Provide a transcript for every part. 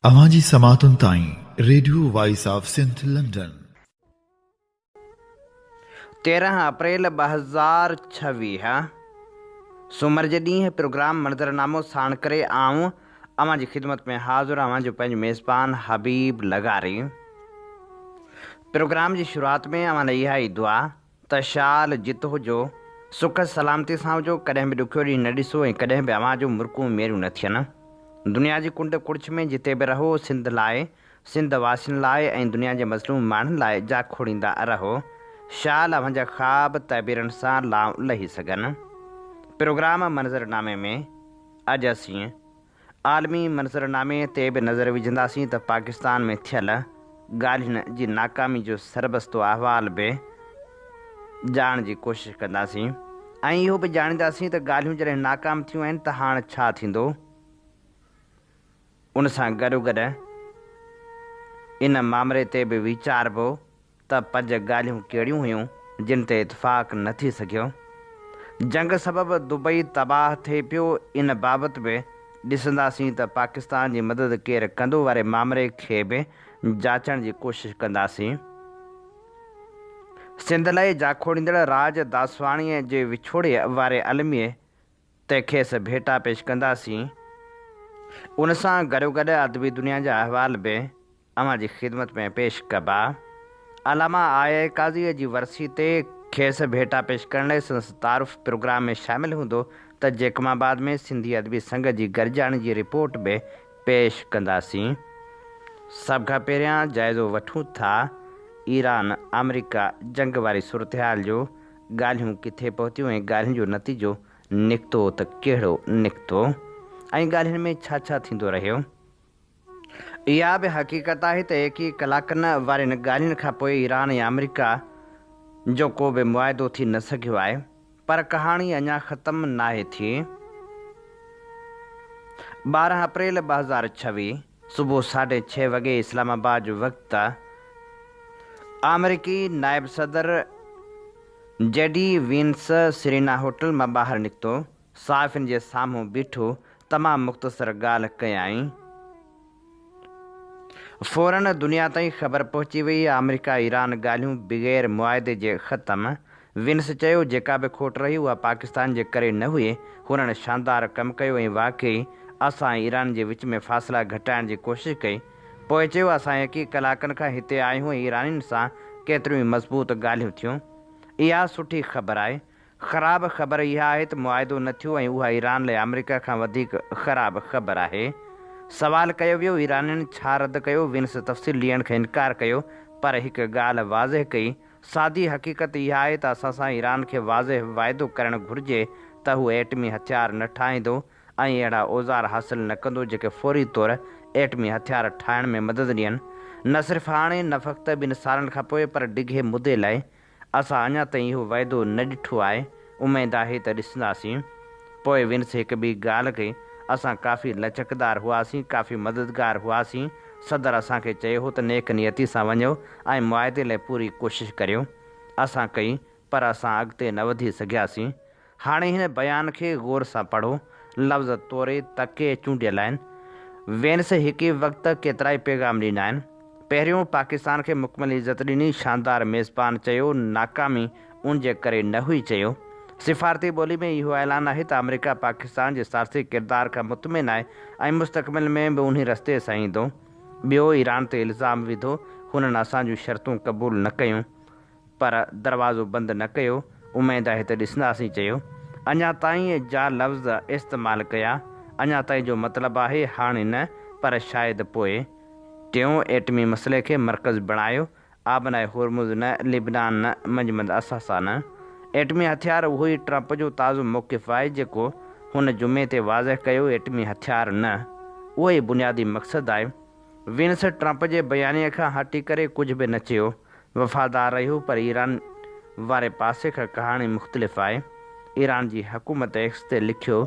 अवांजी समातुन ताईं radio voice of Sindh London 13 April 2026 सूमर जे ॾींहुं प्रोग्राम मंज़रनामो साण करे आऊं अवां जी ख़िदमत में हाज़िर आवां जो पंहिंजो मेज़बान हबीब लगारी। प्रोग्राम जी शुरूआत में अवां लाइ इहा ई दुआ त शाल जित हुजो, सुख सलामती सां हुजो, कॾहिं बि ॾुखियो ॾींहुं न ॾिसो ऐं कॾहिं बि अवां जो मुर्कूं मेरियूं न थियनि। दुनिया जी कुंड कुड़िछ में जिते बि रहो, सिंध लाइ, सिंध वासियुनि लाइ ऐं दुनिया जे मज़लूम माण्हुनि लाइ जा खोड़ींदा रहो। शाल अवां जा ख़्वाब तइबीरनि सां लही सघनि। प्रोग्राम मंज़रनामे में अॼु असीं आलमी मंज़रनामे ते बि नज़र विझंदासीं त पाकिस्तान में थियल ॻाल्हियुनि जी नाकामी जो सरबस्तो अहवाल बि ॼाण जी कोशिशि कंदासीं ऐं इहो बि ॼाणींदासीं त ॻाल्हियूं जॾहिं नाकाम थियूं आहिनि त हाणे छा थींदो। उन सां गॾोगॾु इन मामले ते बि वीचारबो त पंज ॻाल्हियूं कहिड़ियूं हुयूं जिन ते इतफ़ाक़ न थी सघियो। जंग सबबि दुबई तबाह थिए पियो, इन बाबति बि ॾिसंदासीं त पाकिस्तान जी मदद केरु कंदो वारे मामले खे बि जाचण जी कोशिशि कंदासीं। सिंध लाइ जाखोड़ींदड़ राज दासवाणीअ जे विछोड़े वारे अलमीअ ते खेसि भेटा पेश कंदासीं। उन सां गॾोगॾु अदबी दुनिया जा अहवाल बि अवां जी ख़िदमत में पेश कबा। अलामा आया काज़ीअ जी वरसी ते खेसि भेटा पेश करण लाइ संदसि तारुफ़ प्रोग्राम में शामिलु हूंदो त जेकमाबाद में सिंधी अदबी संघ जी गॾिजाणी जी रिपोर्ट बि पेश कंदासीं। सभ खां पहिरियां जाइज़ो वठूं था ईरान अमेरिका जंग वारी सूरतहाल जो। ॻाल्हियूं किथे पहुतियूं ऐं ॻाल्हियुनि जो नतीजो निकितो त कहिड़ो निकितो ऐं ॻाल्हियुनि में छा छा थींदो रहियो। इहा बि हक़ीक़त आहे त एकवीह कलाकनि वारनि ॻाल्हियुनि खां पोइ ईरान ऐं अमेरिका जो को बि मुआइदो थी न सघियो आहे, पर कहाणी अञा ख़तमु नाहे थी। 12 अप्रैल 2026 सुबुह 6:30 वॻे इस्लामाबाद जो वक़्तु अमेरिकी नायब सदर जेडी वींस सिरीना होटल मां ॿाहिरि निकितो, साफ़िन जे साम्हूं बीठो, तमामु मुख़्तसर ॻाल्हि कयाईं। फ़ौरन दुनिया ताईं ख़बर पहुची वई अमेरिका ईरान ॻाल्हियूं बग़ैर मुआइदे जे ख़तमु। विंस चयो जेका बि खोट रही उहा पाकिस्तान जे करे न हुई। हुननि शानदार कमु कयो ऐं वाक़ई असां ईरान जे विच में फ़ासिला घटाइण जी कोशिशि कई। पोइ चयो असां 21 कलाकनि खां हिते आहियूं ऐं ईरानियुनि सां केतिरियूं ई मज़बूत ॻाल्हियूं थियूं। इहा सुठी ख़बर आहे। ख़राबु ख़बर इहा आहे त मुआइदो न थियो ऐं उहा ईरान लाइ अमेरिका खां वधीक ख़राबु ख़बर आहे। सवाल कयो वियो ईरानियुनि छा रद्द कयो। विंस तफ़सील ॾियण खां इनकार कयो, पर हिकु ॻाल्हि वाज़ह कई। सादी हक़ीक़त इहा आहे त असां सां ईरान खे वाज़ह वाइदो करणु घुरिजे त हू एटमी हथियार न ठाहींदो ऐं अहिड़ा औज़ार हासिलु न कंदो जेके फ़ौरी तौरु एटमी हथियार ठाहिण में मदद ॾियनि। न सिर्फ़ु हाणे, न फ़क़्ति 2 सालनि खां पोइ, पर डिघे मुदे लाइ। असां अञा ताईं इहो वाइदो न ॾिठो आहे। उमेद आहे त ॾिसंदासीं। पोइ विंस हिकु ॿी ॻाल्हि कई। असां काफ़ी लचकदार हुआसीं, काफ़ी मददगार हुआसीं। सदर असांखे चयो हो त नेक नियती सां वञो ऐं मुआइदे लाइ पूरी कोशिशि करियो। असां कई, पर असां अॻिते न वधी सघियासीं। हाणे हिन बयान खे ग़ौर सां पढ़ो। लफ़्ज़ तौरे तके चूंडियल आहिनि। वेंस हिकु वक़्तु केतिरा ई पैगाम ॾिना आहिनि। पहिरियों पाकिस्तान खे मुकमल इज़त ॾिनी, शानदार मेज़बान चयो, नाकामी उन जे करे न हुई चयो। सिफ़ारती ॿोली में इहो ऐलान आहे त अमेरिका पाकिस्तान जे सारसी किरदार खां मुतमिन आहे ऐं मुस्तक़बिल में बि उन रस्ते सां ईंदो। ॿियो, ईरान ते इल्ज़ाम विधो हुननि असांजूं शर्तूं क़बूल न कयूं, पर दरवाज़ो बंदि न कयो। उमेद आहे त ॾिसंदासीं चयो। अञा ताईं जा लफ़्ज़ इस्तेमालु कया। अञा ताईं जो मतिलबु आहे हाणे न, पर शायदि पोइ। टियों, एटमी मसइले खे मर्कज़ बणायो। आबनाए होर्मुज़ न, लिबनान न, मंजमद असासा न। एटमी हथियार उहो ई ट्रंप जो ताज़ो मौक़िफ़ आहे जेको हुन जुमे ते वाज़ह कयो। एटमी हथियार न, उहो ई बुनियादी मक़सदु आहे। विंस ट्रंप जे बयानीअ खां हटी करे कुझु बि न चयो, वफ़ादार रहियो, पर ईरान वारे पासे खां कहाणी मुख़्तलिफ़ आहे। ईरान जी हुकूमत एक्स ते लिखियो,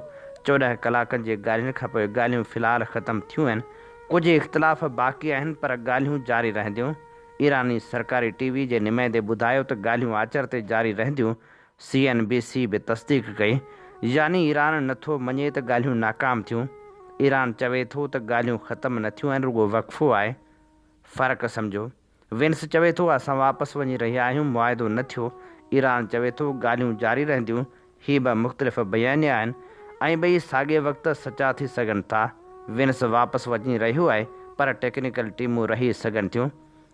14 कलाकनि जे ॻाल्हियुनि खां पोइ ॻाल्हियूं फ़िलहालु ख़तमु थियूं आहिनि। कुझु इख़्तिलाफ़ बाक़ी आहिनि, पर ॻाल्हियूं जारी रहंदियूं। ईरानी सरकारी TV जे नुमाइंदे ॿुधायो त ॻाल्हियूं आचर ते जारी रहंदियूं। CNBC बि तस्दीक़ कई, यानी ईरान नथो मञे त ॻाल्हियूं नाकाम थियूं। ईरान चवे थो त ॻाल्हियूं ख़तमु न थियूं आहिनि, रुॻो वक़फ़ो आहे। फ़र्क़ु सम्झो। विंस चवे थो असां वापसि वञी रहिया आहियूं, मुआइदो न थियो। ईरान चवे थो ॻाल्हियूं जारी रहंदियूं। ही ॿ मुख़्तलिफ़ बयानिया आहिनि ऐं ॿई साॻिए वक़्तु सचा थी सघनि था। विंस वापसि वञी रहियो आहे, पर टेक्निकल टीमूं रही सघनि थियूं।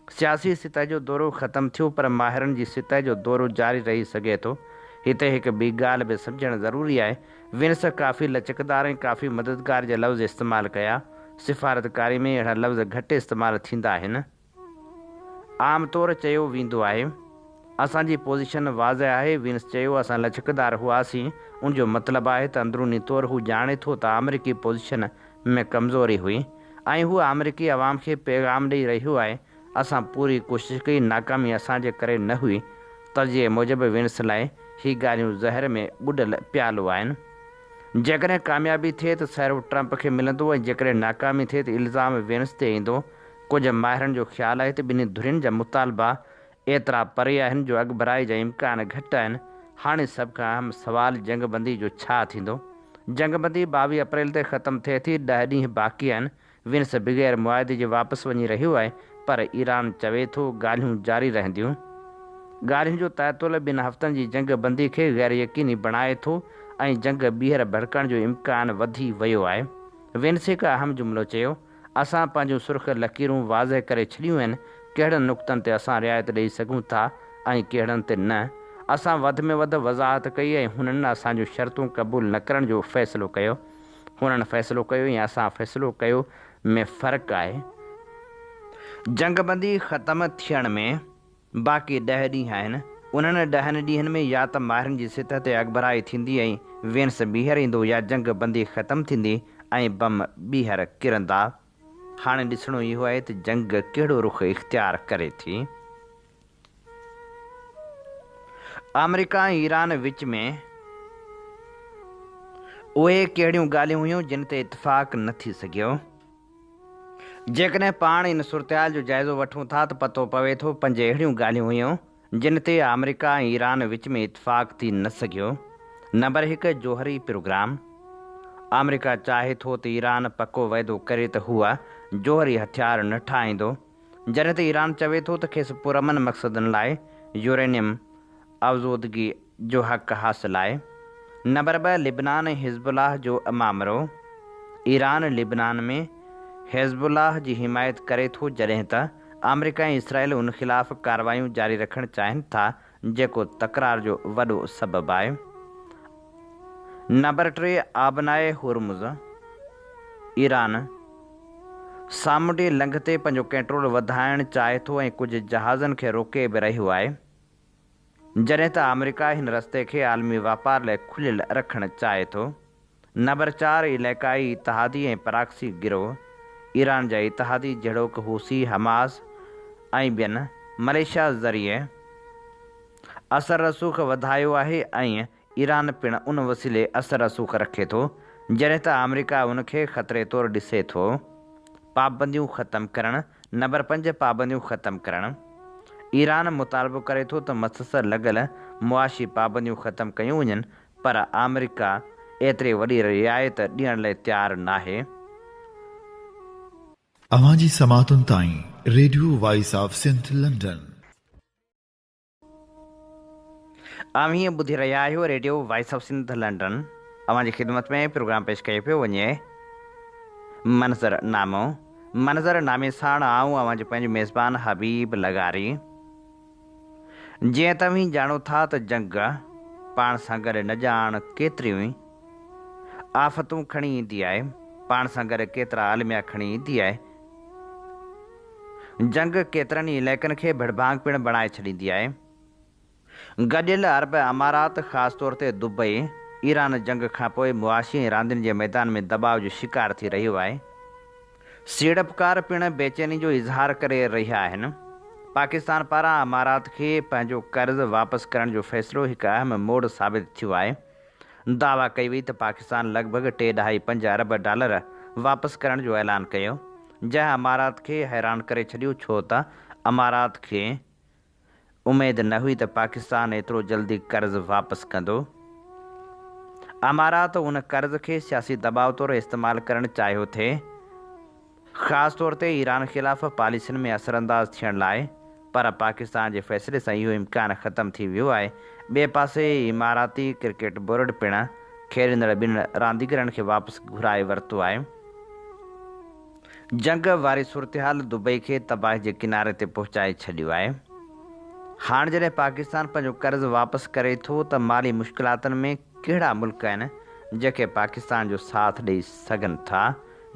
सियासी सतह जो दौरो ख़तमु थियो, पर माहिरनि जी सतह जो दौरो जारी रही सघे थो। हिते हिकु ॿी ॻाल्हि बि सम्झणु ज़रूरी आहे। विंस काफ़ी लचकदार ऐं काफ़ी मददगार जा लफ़्ज़ इस्तेमालु कया। सिफ़ारतकारी में अहिड़ा लफ़्ज़ घटि इस्तेमालु थींदा आहिनि। आम तौरु चयो वेंदो आहे असांजी पोज़ीशन वाज़ह आहे। विंस चयो असां लचकदार हुआसीं, उनजो मतिलबु आहे त अंदरूनी तौरु हू ॼाणे थो त अमरीकी पोज़ीशन में कमज़ोरी हुई ऐं हू अमरीकी अवाम खे पैगाम ॾेई रहियो आहे। असां पूरी कोशिशि कई, नाकामी असांजे करे न हुई। तर्जीह मूजिबि विंस लाइ ही ॻाल्हियूं ज़हर में ॿुॾल प्यालो आहिनि। जेकॾहिं कामयाबी थिए त सैरो ट्रंप खे मिलंदो ऐं जेकॾहिं नाकामी थिए त इल्ज़ाम विंस ते ईंदो। कुझु माहिरनि जो ख़्यालु आहे त ॿिन्ही धुरियुनि जा मुतालबा एतिरा परे आहिनि जो अॻिभराई जा इम्कान घटि आहिनि। हाणे सभ खां अहम सुवालु जंगबंदी जो छा थींदो। जंगबंदी 22 अप्रैल ते ख़तमु थिए थी। 10 ॾींहं बाक़ी आहिनि। विंस बग़ैर मुआइदे जे वापसि वञी रहियो आहे, पर ईरान चवे थो ॻाल्हियूं जारी रहंदियूं। ॻाल्हियुनि जो तैतुल 2 हफ़्तनि जी जंगबंदी खे गैर यकीनी बणाए थो ऐं जंग ॿीहर भड़कण जो इम्कान वधी वियो आहे। विंस हिकु अहम जुमिलो चयो, असां पंहिंजूं सुर्ख़ लकीरूं वाज़ह करे छॾियूं आहिनि। कहिड़नि नुक़्तनि ते असां रिआयत ॾेई सघूं था ऐं कहिड़नि ते न। असां वधि में वधि वज़ाहत कई ऐं हुननि असांजूं शर्तूं क़बूल न करण जो फ़ैसिलो कयो। हुननि फ़ैसिलो कयो या असां फ़ैसिलो कयो में फ़र्क़ु आहे। जंगबंदी ख़तमु थियण में बाक़ी 10 ॾींहं आहिनि। उन्हनि 10 ॾींहंनि में या त माहिरनि जी सतह ते अॻिभराई थींदी ऐं विंस ॿीहर ईंदो, या जंगबंदी ख़तमु थींदी ऐं बम ॿीहर किरंदा। हाणे ॾिसणो इहो आहे त जंग कहिड़ो रुख़ इख़्तियार करे थी। अमेरिका ऐं ईरान विच में उहे कहिड़ियूं ॻाल्हियूं हुयूं जिन ते इतफ़ाक़ न थी सघियो। जेकॾहिं पाण इन सूरतहाल जो जाइज़ो वठूं था त पतो पवे थो 5 अहिड़ियूं ॻाल्हियूं हुयूं जिन ते अमेरिका ऐं ईरान विच में इतफ़ाक़ थी न सघियो। नंबर 1, जोहरी प्रोग्राम। अमेरिका चाहे थो त ईरान पको वाइदो करे त हूअ जोहरी हथियार न ठाहींदो, जॾहिं त ईरान चवे थो त खेसि पुरअमन मक़सदनि लाइ यूरेनियम आज़ूदगी जो हक़ हासिलु आहे। नंबर 2, लिबनान ऐं हिज़बुल्लाह जो मामिलो। ईरान लिबनान में हिज़बुल्लाह जी हिमायत करे थो, जॾहिं त अमेरिका ऐं इसराइल उन ख़िलाफ़ कार्रवायूं जारी रखणु चाहिनि था, जेको तकरार जो वॾो सबबु आहे। Number 3, आबनाए Hormuz. ईरान सामुंडी लंघ ते पंहिंजो कंट्रोल वधाइणु चाहे थो ऐं कुझु जहाज़नि खे रोके बि रहियो आहे, जॾहिं त अमेरिका हिन रस्ते खे आलमी वापार लाइ खुलियल रखणु चाहे थो। नंबर 4, इलाइक़ाई इतिहादी ऐं पराक्सी गिरोह। ईरान जा इतिहादी जहिड़ोकि हूसी, हमास ऐं ॿियनि मलेशिया ज़रिए असर रसूख़ वधायो आहे ऐं ईरान पिणु उन वसीले असर रसूख़ रखे थो जॾहिं त अमेरिका उनखे ख़तरे तौरु ॾिसे थो। पाबंदियूं ख़तमु करणु। नंबर 5, पाबंदियूं ख़तमु करणु। ईरान मुतालबो करे थो त मुसलसल लॻल मुआशी पाबंदियूं ख़तमु कयूं वञनि, पर अमेरिका एतिरी वॾी रिआयत ॾियण लाइ तयारु नाहे। अवांजी समातुनि ताईं radio voice of Sindh London. हीअं ॿुधी रहिया आहियो radio voice of Sindh London. अवांजी ख़िदमत में प्रोग्राम पेश कयो पियो वञे मंज़रनामो। मंज़रनामे साण आऊं अवांजो पंहिंजो मेज़बान हबीब लगारी। जीअं तव्हीं ॼाणो था त जंग पाण सां गॾु न ॼाण केतिरियूं ई आफ़तूं खणी ईंदी आहे, पाण सां गॾु केतिरा आलमिया खणी ईंदी आहे। जंग केतिरनि ई इलाइक़नि खे भड़भांग पिणु बणाए छॾींदी आहे। गॾियल अरब अमारात, ख़ासि तौर ते दुबई, ईरान जंग खां पोइ मुआशी ऐं रांदियुनि जे मैदान में दबाव जो शिकार थी रहियो आहे। सीड़पकार पिणु बेचैनी जो इज़हार करे रहिया आहिनि। पाकिस्तान पारां अमारात खे पंहिंजो कर्ज़ वापसि करण जो फ़ैसिलो हिकु अहम मोड़ साबित थियो आहे। दावा कई वई त पाकिस्तान लॻभॻि $2.5 अरब वापसि करण जो ऐलान कयो, जंहिं अमारात खे हैरान करे छॾियो, छो त अमारात खे उमेदु न हुई त पाकिस्तान एतिरो जल्दी कर्ज़ वापसि कंदो। अमारात उन कर्ज़ खे सियासी दबाव तौरु इस्तेमालु करणु चाहियो थे, ख़ासि तौर ते ईरान ख़िलाफ़ पॉलिसियुनि में असरअंदाज़ थियण लाइ, पर पाकिस्तान जे फ़ैसिले सां इहो इम्कान ख़तमु थी वियो आहे। ॿिए पासे इमाराती क्रिकेट बोर्ड पिणु खेॾंदड़ ॿिनि रांदीगरनि खे वापसि घुराए वरितो आहे। जंग वारी सूरतहाल दुबई खे तबाही जे किनारे ते पहुचाए छॾियो आहे। हाणे जॾहिं पाकिस्तान पंहिंजो कर्ज़ु वापसि करे थो त माली मुश्किलातुनि में कहिड़ा मुल्क आहिनि जेके पाकिस्तान जो साथ ॾेई सघनि था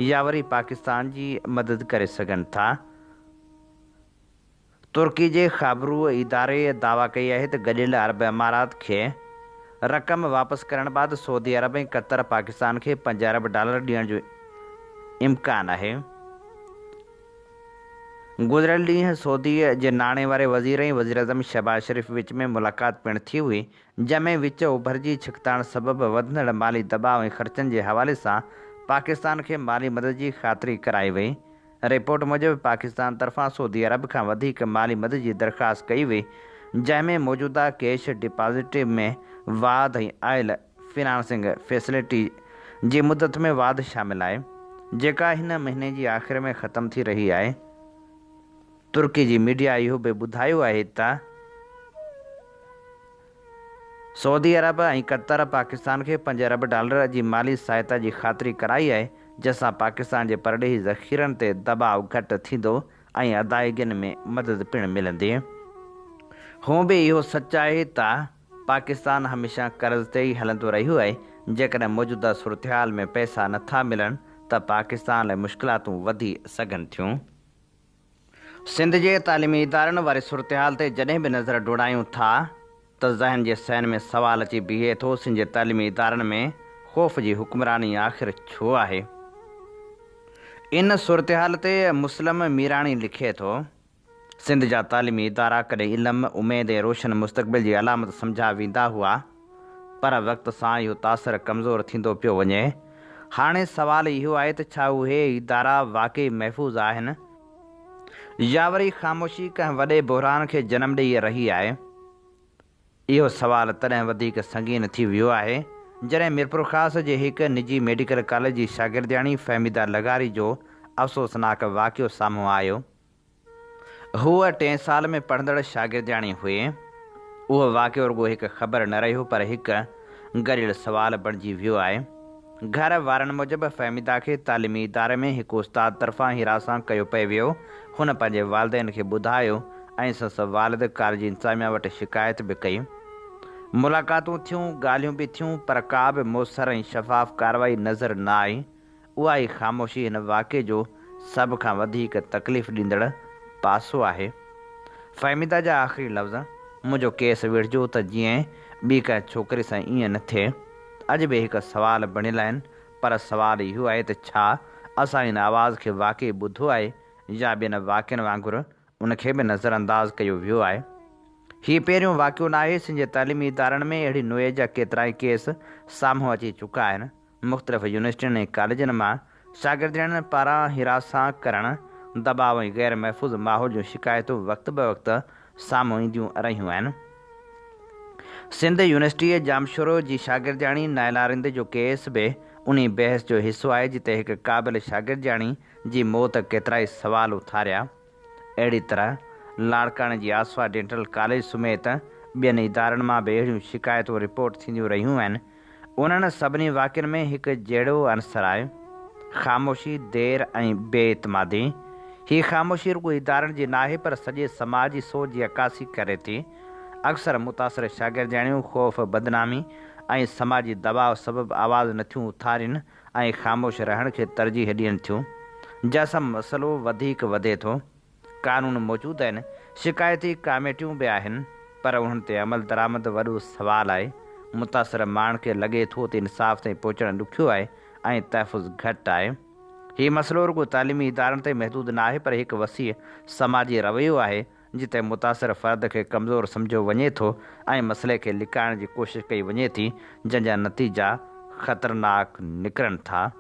या वरी पाकिस्तान जी मदद करे सघनि था। तुर्की जे ख़बरू इदारे दावा कई आहे त गॾियल अरब अमारात खे रक़म वापसि करण बैदि सऊदी अरब ऐं क़तर पाकिस्तान खे $5 अरब ॾियण जो इम्कान आहे। गुज़िरियल ॾींहुं सऊदी जे नाणे वारे वज़ीर ऐं वज़ीर अज़म शहबाज शरीफ़ विच में मुलाक़ात पिणु थी हुई, जंहिंमें विच उभरजी छिकताइण सबबि वधंदड़ माली दबाव ऐं ख़र्चनि जे हवाले सां पाकिस्तान खे माली मदद जी ख़ातिरी कराई वई। रिपोर्ट मूजिबि पाकिस्तान तरफ़ां सऊदी अरब खां वधीक माली मदद जी दरख़्वास्त कई वई, जंहिंमें मौजूदा कैश डिपॉज़िट में वाधि ऐं आयल फिनांसिंग फैसिलिटी जी मुदत में वाधि शामिल आहे, जेका हिन महीने जी आख़िर में ख़तमु थी रही आहे। तुर्की जी मीडिया इहो बि ॿुधायो आहे त सऊदी अरब ऐं क़तर पाकिस्तान खे $5 अरब जी माली सहायता जी ख़ातिरी कराई आहे, जंहिंसां पाकिस्तान जे परॾेही ज़ख़ीरनि ते दबाव घटि थींदो ऐं अदायगियुनि में मदद पिणु मिलंदी। हूअं बि इहो सच आहे त पाकिस्तान हमेशह कर्ज़ ते ई हलंदो रहियो आहे। जेकॾहिं मौजूदा सूरतहाल में पैसा नथा मिलनि त पाकिस्तान लाइ मुश्किलातूं वधी सघनि थियूं। सिंध जे तालीमी इदारनि वारी सूरतहाल ते जॾहिं बि नज़र डोड़ायूं था त ज़हन जे सहन में सवाल अची बीहे थो, सिंध जे तालीमी इदारनि में ख़ौफ़ जी हुक्मरानी आख़िर छो आहे। इन सूरतहाल ते मुस्लिम मीराणी लिखे थो, सिंध जा तालीमी इदारा कॾहिं इल्मु, उमेद ऐं रोशन मुस्तक़बिल जी अलामत सम्झा वेंदा हुआ, पर वक़्त सां इहो तासिर कमज़ोर थींदो पियो वञे। हाणे सवाल इहो आहे त छा उहे इदारा वाक़ई महफ़ूज़ आहिनि या वरी ख़ामोशी कंहिं वॾे बहिरान खे जनमु ॾेई रही आहे। इहो सवाल तॾहिं वधीक संगीन थी वियो आहे जॾहिं मीरपुर ख़ासि जे हिकु निजी मेडिकल कॉलेज जी शागिर्दियाणी फ़हमीदा लगारी जो अफ़सोसनाक वाक़ियो साम्हूं आयो। हूअ 3 साल में पढ़ंदड़ शागिर्दियाणी हुई। उहो वाक़ियो रुॻो हिकु ख़बर न रहियो, पर हिकु ॻरियल सुवाल बणिजी वियो आहे। घर वारनि मूजिबि फ़हमीदा खे तालीमी इदारे में हिकु उस्ताद तरफ़ां हिरासां कयो पिए वियो। हुन पंहिंजे वालिदैन खे ॿुधायो ऐं संसि वालिद कॉलेज इंतिज़ामिया वटि शिकायत बि कई। मुलाक़ातूं थियूं, ॻाल्हियूं बि थियूं, पर का बि मुयसर ऐं शफ़ाफ़ कार्रवाई नज़र न आई। उहा ई ख़ामोशी हिन वाक़िए जो सभ खां वधीक तकलीफ़ ॾींदड़ पासो आहे। फ़हमीदा जा आख़िरी लफ़्ज़, मुंहिंजो केस विढ़जो त जीअं ॿी कंहिं छोकिरे सां ईअं न थिए। अॼु बि हिकु सवाल बणियल आहिनि, पर सवाल इहो आहे त छा असां हिन आवाज़ खे वाक़ई ॿुधो आहे या ॿियनि वाक़िअनि वांगुरु उनखे बि नज़रअंदाज़ कयो वियो आहे। हीउ पहिरियों वाक़ियो न आहे। सिंध जे तालीमी इदारनि में अहिड़ी नोए जा केतिरा ई केस साम्हूं अची चुका आहिनि। मुख़्तलिफ़ यूनिवर्सिटियुनि ऐं कॉलेजनि मां शागिर्दियुनि पारां हिरासां करणु, दबाव ऐं ग़ैर महफ़ूज़ माहौल जूं शिकायतूं वक़्त ब वक़्तु साम्हूं ईंदियूं रहियूं आहिनि। सिंध यूनिवर्सिटीअ जामशोरो जी शागिर्दियाणी नाइला रिंद जो केस बि उन बहस जो हिसो आहे, जिते हिकु क़ाबिल शागिर्दियाणी जी मौत केतिरा ई सवाल उथारिया। अहिड़ी तरह लाड़काणे जी आसवा डेंटल कॉलेज समेत ॿियनि इदारनि मां बि अहिड़ियूं शिकायतूं रिपोर्ट थींदियूं रहियूं आहिनि। उन्हनि सभिनी वाक़िअनि में हिकु जहिड़ो अंसर आहे, ख़ामोशी, देर ऐं बेइतमादी। हीअ ख़ामोशी रुॻो इदारनि जी न आहे, पर सॼे समाज जी सोच जी अकासी करे थी। अक्सर मुतासिर शागिर्दियाणियूं ख़ौफ़, बदनामी ऐं समाजी दबाव सबबि आवाज़ नथियूं उथारिन ऐं ख़ामोश रहण खे तरजीह ॾियनि थियूं, जंहिंसां मसइलो वधीक वधे थो। क़ानून मौजूदु आहिनि, शिकायती कमेटियूं बि आहिनि, पर उन्हनि ते अमल दरामद वॾो सुवालु आहे। मुतासिर माण्हुनि खे लॻे थो त इंसाफ़ ताईं पहुचणु ॾुखियो आहे ऐं तहफ़ुज़ घटि आहे। हीउ मसइलो रुॻो तालीमी इदारनि ते महदूदु न आहे, पर हिकु वसीअ समाजी रवैयो आहे, जिते मुतासिर फ़र्द खे कमज़ोर सम्झियो वञे थो ऐं मसइले खे लिकाइण जी कोशिशि कई वञे थी, जंहिंजा नतीजा ख़तरनाक निकिरनि था।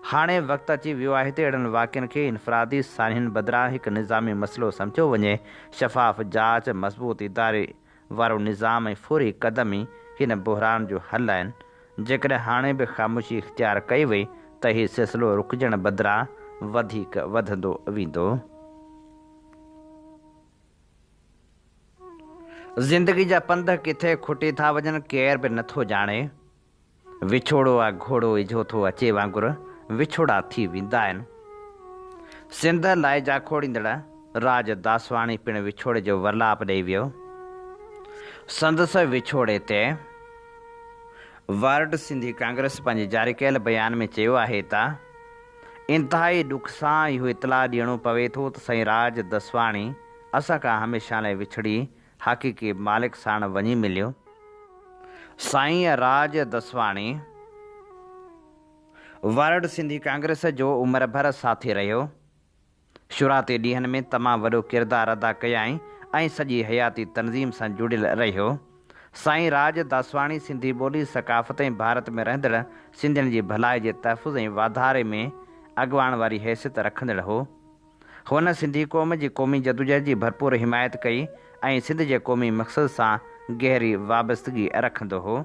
हाणे वक़्तु अची वियो आहे त अहिड़नि वाक़िअनि खे इनफ़रादी सान्हनि बदिरां हिकु निज़ामी मसइलो सम्झियो वञे। शफ़ाफ़ जांच, मज़बूत इदारे वारो निज़ाम ऐं फौरी क़दम ई हिन बहिरान जो हल आहिनि, जेकॾहिं हाणे बि ख़ामोशी इख़्तियार कई वई त हीउ सिलसिलो रुकजण बदिरां वधीक वधंदो वेंदो। ज़िंदगी जा पंध किथे खुटी था वञनि केर बि नथो ॼाणे। विछोड़ो आहे घोड़ो इझो थो अचे वांगुरु विछोड़ा थी वेंदा आहिनि। सिंध लाइ जा खोड़ींदड़ राज दासवाणी पिणु विछोड़े जो वर्लाप ॾेई वियो। संदसि विछोड़े ते वर्ल्ड सिंधी कांग्रेस पंहिंजे जारी कयल बयान में चयो आहे त इंतिहाई ॾुख सां इहो इतला ॾियणो पवे थो त साईं राज दसवाणी असां खां हमेशह लाइ विछड़ी हक़ीक़ी मालिक साण वञी मिलियो। साईं राज दसवाणी वर्ल्ड सिंधी कांग्रेस जो उमिरि भर साथी रहियो। शुरूआती ॾींहंनि में तमामु वॾो किरदारु अदा कयाई ऐं सॼी हयाती तनज़ीम सां जुड़ियल रहियो। साईं राज दासवाणी सिंधी ॿोली सकाफ़त ऐं भारत में रहंदड़ सिंधियुनि जी भलाई जे तहफ़ुज़ ऐं वाधारे में अॻुवाण वारी हैसियत रखंदड़ हो। हुन सिंधी क़ौम जी क़ौमी जदोजहद जी भरपूर हिमायत कई ऐं सिंध जे क़ौमी मक़सद सां गहरी वाबस्तगी रखंदो हो।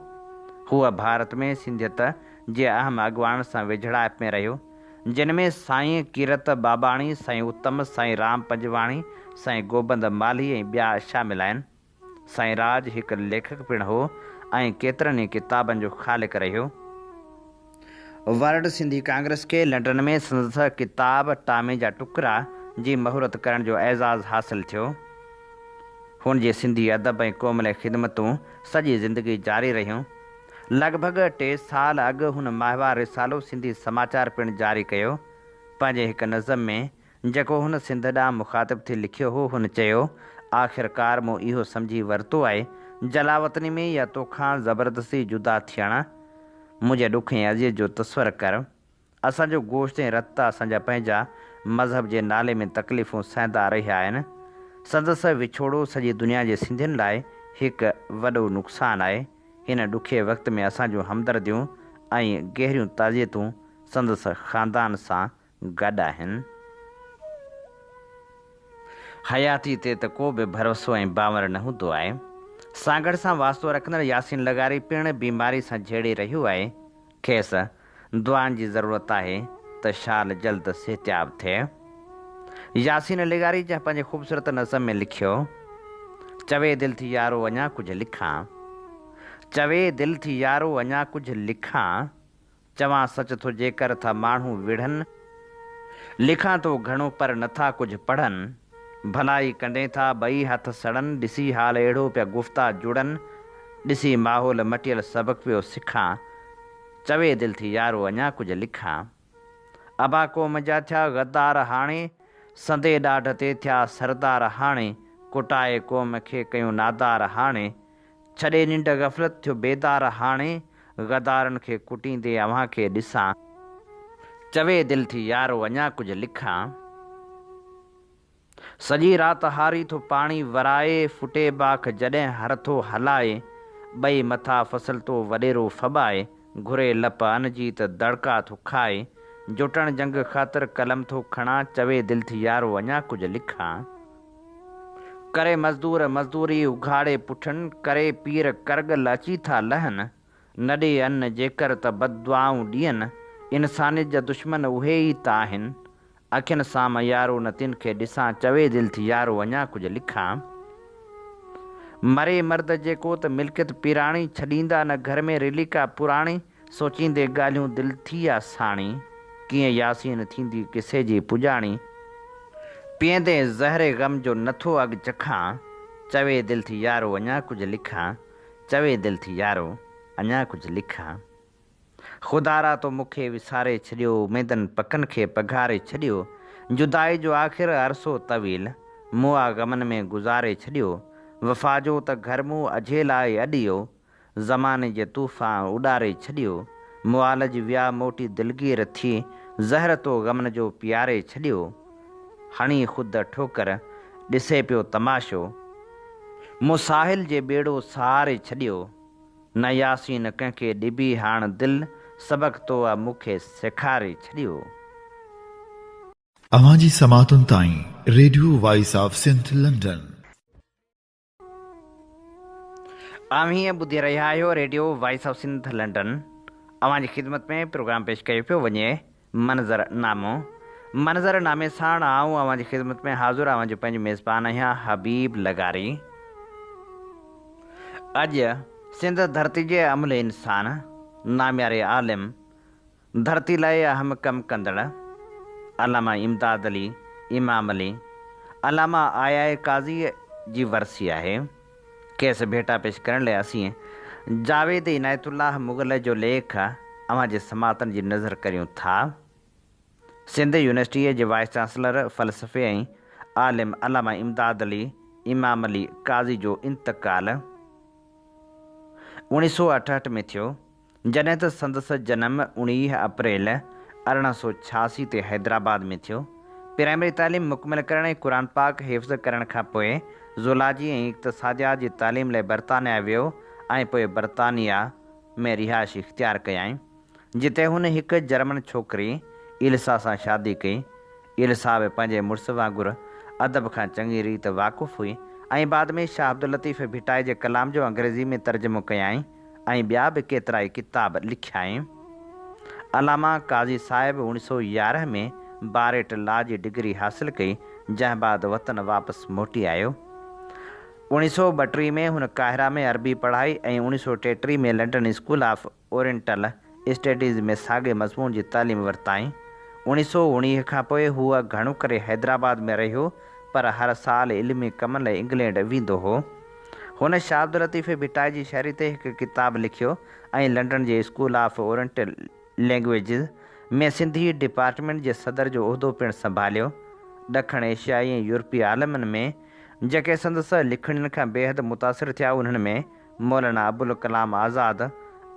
हूअ भारत में सिंधियत जे अहम अॻुवान सां वेझड़ाप में रहियो, जिन में साईं कीरत बाबाणी, साईं उत्तम, साईं राम पंजवाणी, साईं गोबंद माली ऐं ॿिया शामिल आहिनि। साईं राज हिकु लेखक पिणु हो ऐं केतिरनि ई किताबनि जो ख़ालिक़ रहियो। वर्ल्ड सिंधी कांग्रेस खे लंडन में संदसि किताब टामे जा टुकड़ा जी महूरत करण जो एज़ाज़ हासिलु थियो। हुन जे सिंधी अदब ऐं क़ौम लाइ ख़िदमतूं सॼी ज़िंदगी जारी रहियूं। लॻभॻि 3 साल अॻु हुन माहवार रिसालो सिंधी समाचार पिणु जारी कयो। पंहिंजे हिकु नज़म में जेको हुन सिंध ॾांहुं मुखातिब थी लिखियो हो, हुन चयो, आख़िरकार मूं इहो सम्झी वरितो आहे जलावतनी में या तोखां ज़बरदस्ती जुदा थियणु मुंहिंजे ॾुख ऐं अज़ीज़ जो तस्वर कर। असांजो गोश्त ऐं रत असांजा पंहिंजा मज़हब जे नाले में तकलीफ़ूं सहंदा रहिया आहिनि। संदसि विछोड़ो सॼी दुनिया जे सिंधियुनि लाइ हिकु वॾो नुक़सानु आहे। हिन ॾुखे वक़्त में असांजूं हमदर्दियूं ऐं गहरियूं ताज़ियतूं संदसि ख़ानदान सां गॾु आहिनि। हयाती ते त को बि भरोसो ऐं बावर न हूंदो आहे। सागड़ सां वास्तो रखंदड़ यासीन लगारी पिणु बीमारी सां झेड़ी रहियो आहे। खेसि दुआनि जी ज़रूरत आहे त शाल जल्द सिहतियाब थिए। यासीन लगारी जा पंहिंजे ख़ूबसूरत नज़म में लिखियो, चवे दिलि थी यारो अञा कुझु लिखां, चवे दिलि थी यारो अञा कुझु लिखां, चवां सच थो जेकर था माण्हू विढ़नि, लिखां थो घणो पर नथा कुझु पढ़नि, भलाई कंडे था ॿई हथ सड़नि, ॾिसी हाल अहिड़ो पिया गुफ़्ता जुड़नि, ॾिसी माहौल मटियल सबक़ पियो सिखां, चवे दिलि थी यारो अञा कुझु लिखां। अबा क़ौम जा थिया गद्दार हाणे, संदे ॾाढ ते थिया सरदार हाणे, कुटाए क़ौम खे कयूं नादार हाणे, छॾे निंड गफ़लत थियो बेदार हाणे, गद्दारनि खे कुटींदे अव्हां खे ॾिसां, चवे दिलि थी यारो अञा कुझु लिखां। सॼी राति हारी थो पाणी वराए, फुटे बाख जॾहिं हर थो हलाए, ॿई मथां फसल तो वॾेरो फॿाए, घुरे लप अन जी त दड़का थो खाए, जुटण जंग ख़ातिर कलम थो खणा, चवे दिलि थी यारो अञा कुझु लिखां। करे मज़दूर मज़दूरी उघाड़े पुठनि, करे पीर करगल अची था लहनि, न ॾे अन्न जेकर त बददुआऊं ॾियनि, इंसानियत जा दुश्मन उहे ई त आहिनि, अखियुनि सां मां यारो न तिन खे ॾिसां, चवे दिलि थी यारो अञा कुझु लिखां। मरे मर्द जेको त मिल्कियत पिराणी, छॾींदा न घर में रिलिका पुराणी, सोचींदे ॻाल्हियूं दिलि थी आहे साणी, कीअं यासीन थींदी किसे जी पुॼाणी, पीअंदे ज़हरे ग़म जो नथो अॻु चखां, चवे दिलि थी यारो अञा कुझु लिखां, चवे दिलि थी यारो अञा कुझु लिखां। ख़ुदारा तो मूंखे विसारे छॾियो, उमेदनि पकनि खे पघारे छॾियो, जुदाई जो आख़िर अरसो तवील, मुआ ग़मनि में गुज़ारे छॾियो, वफ़ा जो त घर मूं अझे लाइ अॾियो, ज़माने जे तूफ़ान उॾारे छॾियो, मुआलज विया मोटी दिलगीर थी, ज़हर तो ग़मन जो पियारे छॾियो, हणी ख़ुदि ठोकर ॾिसे पियो तमाशो, मुसाहिल जे ॿेड़ो सहारे छॾियो, न यासीन कंहिंखे ॾिबी हाण दिलि, सबक़ तो आहे मूंखे सेखारे छॾियो। अवां जी समातुनि ताईं radio voice of Sindh London. हीअं ॿुधी रहिया आहियो radio voice of Sindh London. अवांजी ख़िदमत में प्रोग्राम पेश कयो पियो वञे मंज़रनामो। मंज़रनामे साण आऊं अवांजी ख़िदमत में हाज़ुर आवां पंहिंजी मेज़बान आहियां हबीब लगारी। अॼु सिंध धरती जे अमूल इंसान, नाम्यारे आलिम, धरती लाइ अहम कमु कंदड़ अलामा इमदाद अली, इमाम अली, अलामा आया काज़ी जी वरसी आहे। खेसि भेटा पेश करण लाइ असीं जावेद इनायतुल्लाह मुग़ल जो लेख अवांजे समातन जी नज़र करियूं था। सिंध यूनिवर्सिटीअ जे वाइस चांसलर फ़लसफ़े ऐं आलिम अलामा इमदाद अली, इमाम अली काज़ी जो इंतकाल 1968 में थियो, जॾहिं त संदसि जनमु 19 अप्रैल 1886 ते हैदराबाद में थियो। प्राइमरी तालीम मुकमिल करण ऐं क़ुरान पाक हिफ़्ज़ करण खां पोइ ज़ूलॉजी ऐं इक़्तिसादियात जी तालीम लाइ बर्तानिया वियो ऐं पोइ बर्तानिया में रिहाइश इख़्तियार कयाईं, जिते हुन हिकु जर्मन छोकिरी इल्सा सां शादी कई। इल्सा बि पंहिंजे मुड़ुस वांगुरु अदब खां चङी रीति वाक़ुफ़ु हुई ऐं बाद में शाह अब्दुल लतीफ़ भिटाई जे कलाम जो अंग्रेज़ी में तर्जुमो कयाईं ऐं ॿिया बि केतिरा ई किताब लिखियाईं। अलामा काज़ी साहिबु 1911 में बारेट लॉ जी डिग्री हासिलु कई, जंहिं बाद वतन वापसि मोटी आयो। 1932 में हुन काहिरा में अरबी पढ़ाई ऐं 1933 में London school of oriental studies में साॻे मज़मून जी तालीम वरिताईं। 1919 खां पोइ हूअ घणो करे हैदराबाद में रहियो, पर हर साल इल्मी कम लाइ इंग्लैंड वेंदो हो। हुन शाह अब्दुल लतीफ़ भिटाई जी शाइरी ते हिकु किताबु लिखियो ऐं London J school of oriental languages में सिंधी डिपार्टमेंट जे सदर जो उहिदो पिणु संभालियो। ॾखण एशियाई ऐं यूरोपी आलमनि में जेके संदसि लिखणियुनि खां बेहद मुतासिर थिया, उन्हनि में Maulana Abul Kalam Azad,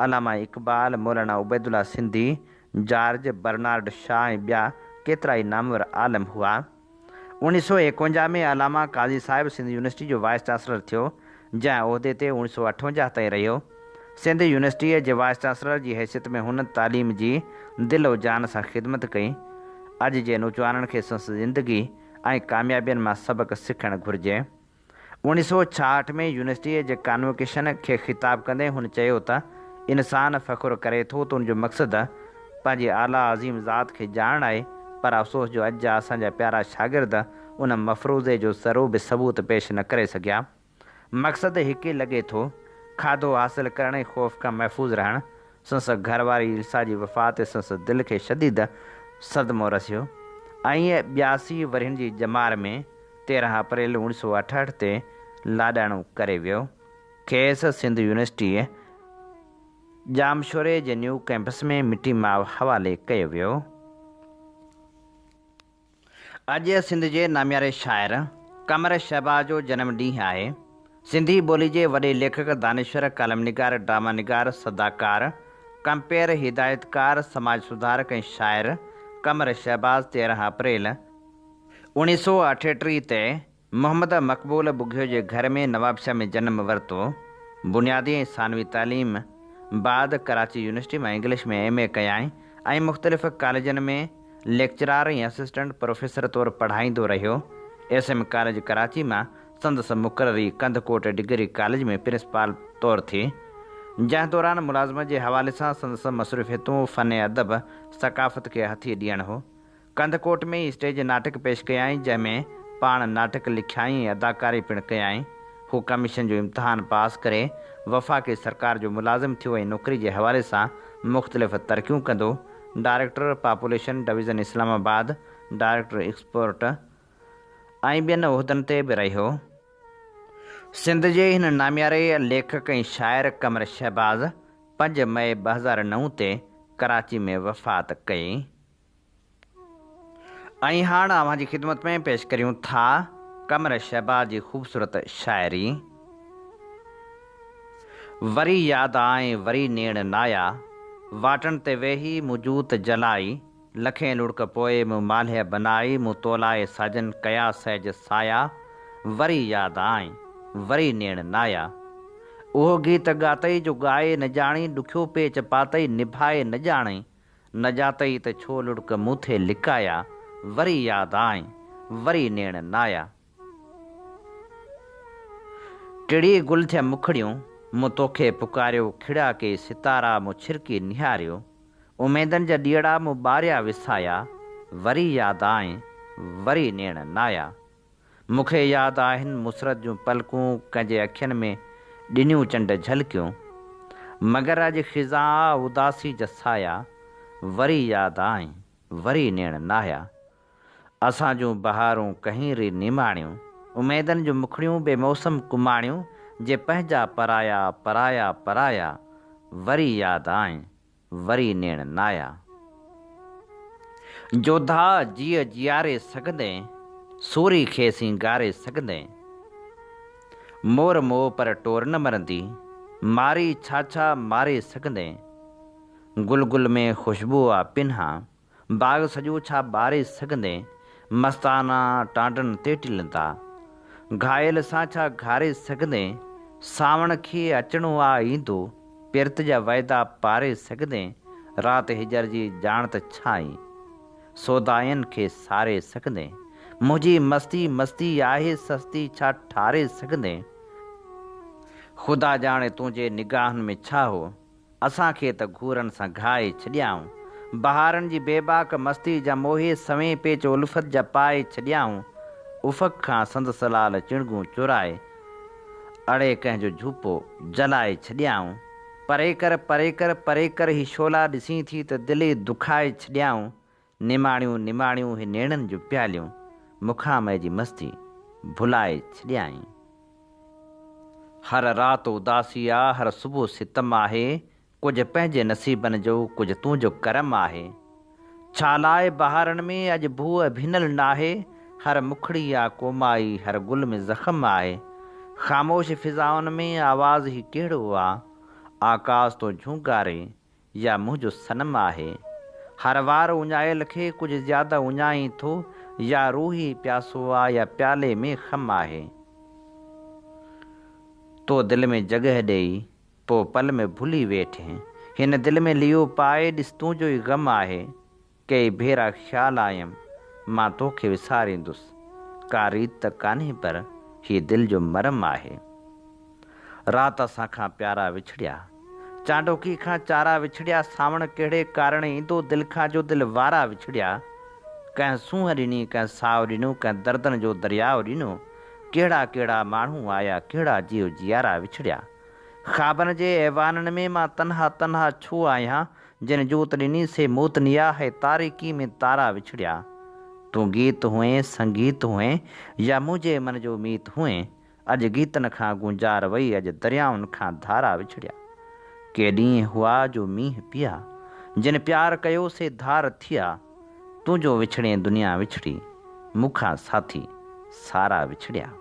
Allama Iqbal, Maulana Ubaidullah Sindhi, George Bernard Shaw ऐं ॿिया केतिरा ई नामवर आलम हुआ। 1951 में अलामा काज़ी साहिबु सिंध यूनिवर्सिटी जो वाइस चांसलर थियो, जंहिं उहिदे ते 1958 ताईं रहियो। सिंध यूनिवर्सिटीअ जे वाइस चांसलर जी हैसियत में हुन तालीम जी दिलो जान सां ख़िदमत कई। अॼु जे नौजवाननि खे संदसि ज़िंदगी ऐं कामयाबियुनि मां सबक़ु सिखणु घुरिजे। 1966 में यूनिवर्सिटीअ जे कॉन्वोकेशन खे ख़िताबु कंदे हुन चयो त इंसानु फ़ख़ुरु करे थो त उनजो मक़सदु पंहिंजी आला अज़ीम ज़ात खे ॼाणणु आहे, पर अफ़सोस जो अॼु जा असांजा प्यारा शागिर्द उन मफ़रूज़े जो ज़रो बि सबूत पेश न करे सघिया। मक़सदु हिकु ई लॻे थो, खाधो हासिलु करण ऐं ख़ौफ़ खां महफ़ूज़ रहणु। संस घरवारी इल्सा जी वफ़ात संस दिलि खे शदीद सदमो रसियो ऐं 82 वरहनि जी जमार में 13 अप्रैल 1968 ते लाॾाणो करे वियो। खेसि सिंध यूनिवर्सिटी जामशोरे जे न्यू कैंपस में मिटी माउ हवाले कयो वियो। अॼु सिंध जे नाम्यारे शाइर कमर शहबाज़ जो जनमु ॾींहुं आहे। सिंधी ॿोली जे वॾे लेखक, दानिश्वर, कालमनिगार, ड्रामानिगार, सदाकार, कंपेयर, हिदायतकार, समाज सुधारक ऐं शाइर कमर शहबाज़ 13 अप्रैल 1938 ते मोहम्मद मक़बूल बुघियो जे घर में नवाबशाह में जनमु वरितो। बुनियादी ऐं सानवी तालीम बाद कराची यूनिवर्सिटी मां इंग्लिश में MA कयाईं ऐं मुख़्तलिफ़ कॉलेजनि में लेक्चरार ऐं असिस्टेंट प्रोफेसर तौरु पढ़ाईंदो रहियो। SM कॉलेज कराची मां संदसि मुक़ररी कंदकोट डिग्री कॉलेज में प्रिंसिपाल तौरु थी, जंहिं दौरान मुलाज़मत जे हवाले सां संदसि मसरूफ़ियतूं फ़न अदब सक़ाफ़त खे हथी ॾियणु हो। कंदकोट में ई स्टेज नाटक पेश कयाईं, जंहिंमें पाण नाटक लिखियाईं ऐं अदाकारी पिणु कयाईं। हू कमीशन जो इम्तिहान पास करे वफ़ाक़ी सरकार जो मुलाज़िम थियो ऐं नौकरी जे हवाले सां मुख़्तलिफ़ तरक़ियूं कंदो। Director population division Islamabad, director export ऐं ॿियनि उहिदनि ते बि रहियो। सिंध जे हिन नाम्यारे लेखक ऐं शाइर कमर शहबाज़ 5 मई 2009 ते कराची में वफ़ात कई। ऐं हाणे अव्हांजी ख़िदमत में पेश करियूं था कमर शहबाज़ जी ख़ूबसूरत शाइरी। वरी यादि आए वरी नेण नाया, वाटण ते वेही मूं जूत जलाई, लखें लुड़क पोइ मूं माल्हे बनाई, मूं तोलाए साजन कया सहज साया। वरी यादि आए वरी नेण नाया, उहो गीत ॻातई जो ॻाए न ॼाणी, ॾुखियो पेच पातई निभाए न ॼाणई, न ॼातई त छो लुड़क मूं थे लिकाया। वरी यादि आए वरी नेण नाया। टिड़ी गुल थिया मुखड़ियूं मूं तोखे पुकारियो खिड़ा के सितारा मूं छिरकी निहारियो, उमेदनि जा ॾीअड़ा मूं ॿारिया विसाया, वरी यादि आए वरी नेण नाया। मूंखे यादि आहिनि मुसरत जूं पलकूं कंहिंजे अखियुनि में ॾिनियूं चंड झलकियूं, मगर अॼु ख़िज़ा उदासी जा साया, वरी यादि आए वरी नेण नाया। असां जूं बहारूं कहीं री निमाणियूं, उमेदनि जूं मुखड़ियूं बेमौसम कुमाणियूं, जे पंहिंजा पराया पराया पराया, वरी यादि आए वरी नेण नाया। जोधा जीअ जियारे सघंदे, सूरी खे सिंगारे सघंदे, मोर मोह पर टोर न मरंदी, मारी छा छा मारे सघंदे। गुल गुल में ख़ुशबू आ पिन्हा, बाग़ सॼो छा ॿारे सघंदे, मस्ताना टांडनि ते टिलंदा, घायल सां छा घारे सघंदे। सावण खे अचिणो आ ईंदो, पिरत जा वाइदा पारे सघंदे, राति हिजर जी ॼाण त छा आई, सौदायनि खे सारे सघंदे। मुंहिंजी मस्ती मस्ती आहे सस्ती, छा ठारे सघंदे। ख़ुदा ॼाणे तुंहिंजे निगाहनि में छा हो, असांखे त घूरनि सां घाए छॾियाऊं। बहारनि जी बेबाक मस्ती जा मोहे सवें पेच उल्फत जा पाए छॾियाऊं। उफ़क़ खां संदस लाल चिणगूं चुराए, अड़े कंहिंजो झूपो जलाए छॾियाऊं। परे कर परे कर परे कर ही शोला ॾिसी थी त दिलि दुखाए छॾियाऊं। निमाणियूं निमाणियूं ही नेणनि जूं प्यालियूं, मुखामे जी मस्ती भुलाए छॾियाई। हर राति उदासी आ, हर सुबुह सितम आहे, कुझु पंहिंजे नसीबनि जो कुझु तुंहिंजो करम आहे। छा लाइ बहारनि में अॼु भूअ भिनल नाहे, हर मुखड़ी आ कोमाई, हर गुल में ज़ख़्म आहे। ख़ामोश फिज़ाउनि में आवाज़ ही कहिड़ो आ, आकाश तो झूंगारे या मुंहिंजो सनम आहे। हर वार उञायल खे कुझु ज़्यादा उञाई थो, या रूही प्यासो आ या प्याले में ख़म आहे। तो दिलि में जॻह ॾेई पोइ पल में भुली वेठे, हिन दिलि में लियो पाए ॾिस तुंहिंजो ई ग़म आहे। कई भेरा ख़्यालु आयमि मां तोखे विसारींदुसि, का रीत त कान्हे पर हीअ दिलि जो मरम आहे। राति असां खां प्यारा विछड़िया, चांडोकी खां चारा विछड़िया, सावण कहिड़े कारण ईंदो दिलि खां जो दिलि वारा विछड़िया। कंहिं सूंहं ॾिनी कंहिं साव ॾिनो, कंहिं दर्दनि जो दरियाउ ॾिनो, कहिड़ा कहिड़ा माण्हू आया कहिड़ा जीव जियारा विछड़िया। ख़्वाबनि जे ऐवाननि में मां तन्हा तन्हा छो आहियां, जिन जोत ॾिनी से मोतनिया है तारीकी में तारा विछड़िया। तूं गीत हुएं संगीत हुएं या मुंहिंजे मन जो मीत हुएं, अॼु गीतनि खां गुंजार वई, अॼु दरियाउनि खां धारा विछड़िया। के ॾींहं हुआ जो मींहं पिया, जिन प्यार कयो से धार थिया। तुंहिंजो विछड़े दुनिया विछड़ी, मूंखां साथी सारा विछड़िया।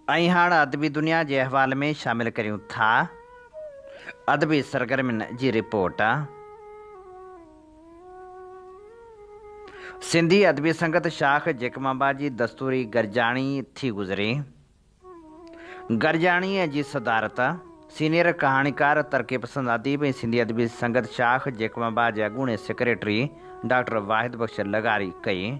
ऐं हाणे अदबी दुनिया जे अहवाल में शामिल करियूं था अदबी सरगर्मियुनि जी रिपोर्ट। सिंधी अदबी संगत शाख जेकमाबाद जी दस्तूरी गरजाणी थी गुज़री। गरजाणीअ जी सदारत सीनियर कहाणीकार तरक़ी पसंद अदीब ऐं सिंधी अदबी संगत शाख जेकमाबाद जे अॻूणे सेक्रेटरी डॉक्टर वाहिद बख़्श लगारी कई।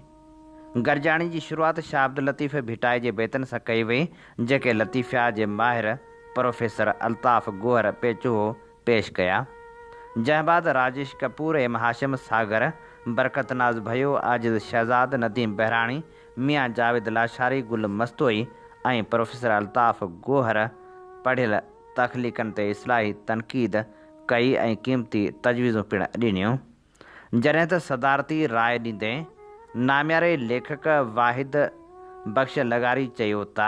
गरजाणी जी शुरूआति शाह अब्दुल लतीफ़ भिटाई जे बैतनि सां कई वई, जेके लतीफ़िया जे माहिर प्रोफेसर अल्ताफ़ गोहर पेचो पेश कया। जंहिं बाद राजेश कपूर ऐं हाशिम सागर, बरकत नाज़ भयो, आजिज़ शहज़ाद, नदीम बहराणी, मियाँ जावेद लाशारी, गुल मस्तोई ऐं प्रोफेसर अल्ताफ़ गोहर पढ़ियल तख़लीक़नि ते इस्लाही तनक़ीद कई ऐं क़ीमती तजवीज़ूं पिणु ॾिनियूं। जॾहिं त सदारती राय ॾींदे नाम्यारे लेखक वाहिद बख़्श लगारी चयो त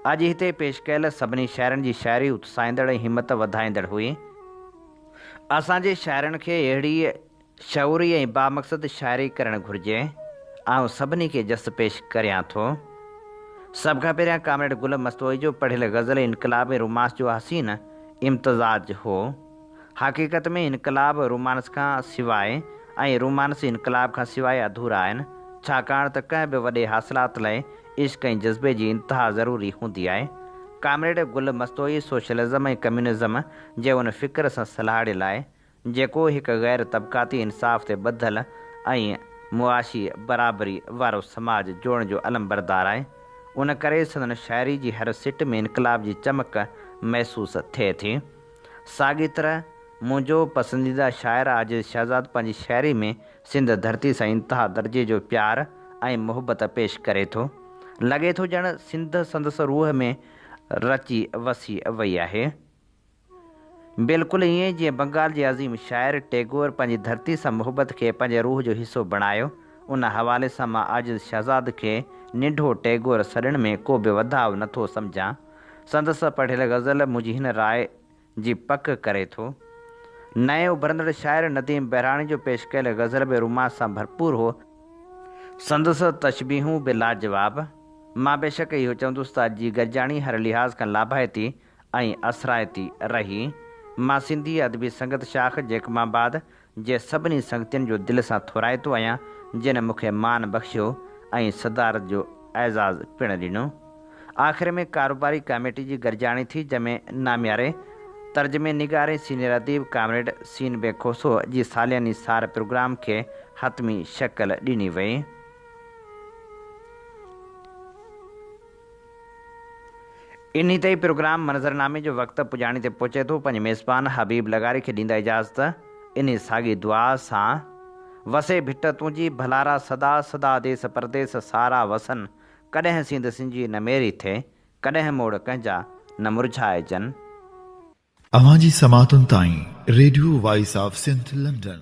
अॼु हिते पेश कयल सभिनी शाइरनि जी शाइरी उत्साहींदड़ ऐं हिमत वधाईंदड़ हुई। असांजे शाइरनि खे अहिड़ी शऊरी ऐं बामक़सद शाइरी करणु घुरिजे। आउं सभिनी खे जस पेश करियां थो। सभ खां पहिरियां कामरेड गुल मस्तोई जो पढ़ियल गज़ल इनकलाब ऐं रोमांस जो हसीन इम्तिज़ाज हो। हक़ीक़त में इनकलाब रोमांस खां सवाइ ऐं रोमांस इनकलाब खां सवाइ अधूरा आहिनि, छाकाणि त कंहिं बि वॾे हासिलात लाइ इश्क ऐं जज़्बे जी इंतिहा ज़रूरी हूंदी आहे। कामरेड गुल मस्तोई सोशलिज़म ऐं कम्यूनिज़म जे उन फ़िक्र सां सलाहियल आहे, जेको हिकु ग़ैर तबक़ाती इंसाफ़ ते ॿधल ऐं मुआशी बराबरी वारो समाज जोड़ण जो अलम बरदार आहे। उन करे संदन शाइरी जी हर सिट में इनकलाब जी चमक महसूसु थिए थी। साॻी तरह मुंहिंजो पसंदीदा शाइर आजिज़ शहज़ाद पंहिंजी शाइरी में सिंध धरती सां इंतिहा दर्जे जो प्यार ऐं मुहबत पेश करे थो। लॻे थो ॼण सिंध संदसि रूह में रची वसी वई आहे। बिल्कुलु ईअं जीअं बंगाल जे अज़ीम शाइर टैगोर पंहिंजी धरती सां मुहबत खे पंहिंजे रूह जो हिसो बणायो। उन हवाले सां मां आजिज़ शहज़ाद खे निढो टैगोर सॾण में को बि वधाउ नथो सम्झां। संदसि पढ़ियल ग़ज़ल मुंहिंजी हिन राय जी पक करे थो। नए उभरंदड़ शाइर नदीम बहराणी जो पेश कयल ग़ज़ल बि रुमास सां भरपूर हो। संदसि तशबीहूं बि लाजवाब। मां बेशक इहो चवंदुसि त जी गरजाणी हर लिहाज़ खां लाभाइती ऐं असराइती रही। मां सिंधी अदबी संगत शाख जेकमाबाद जे सभिनी संगतियुनि जो दिलि सां थोराइतो आहियां जिन मूंखे मान बख़्शियो ऐं सदारत जो एज़ाज़ पिणु ॾिनो। आख़िर में कारोबारी कमेटी जी गरजाणी थी जंहिंमें नामियारे तर्जमे निगारे सीनियर अदीब कामरेड सीन बे खोसो जी सालियानी सार प्रोग्राम खे हतमी शक्ल ॾिनी वई। इन ते प्रोग्राम मंज़रनामे जो वक़्तु पुॼाणी ते पहुचे थो। पंहिंजे मेज़बान हबीब लगारी खे ॾींदा इजाज़त इन साॻी दुआ सां। वसे भिट तुंहिंजी भलारा सदा सदा देस परदेस सारा वसन। कॾहिं सिंध सिंजी न मेरी थिए कॾहिं मोड़ कंहिंजा न मुरझाइजनि। अवां जी समातुनि ताईं radio voice of Sindh London.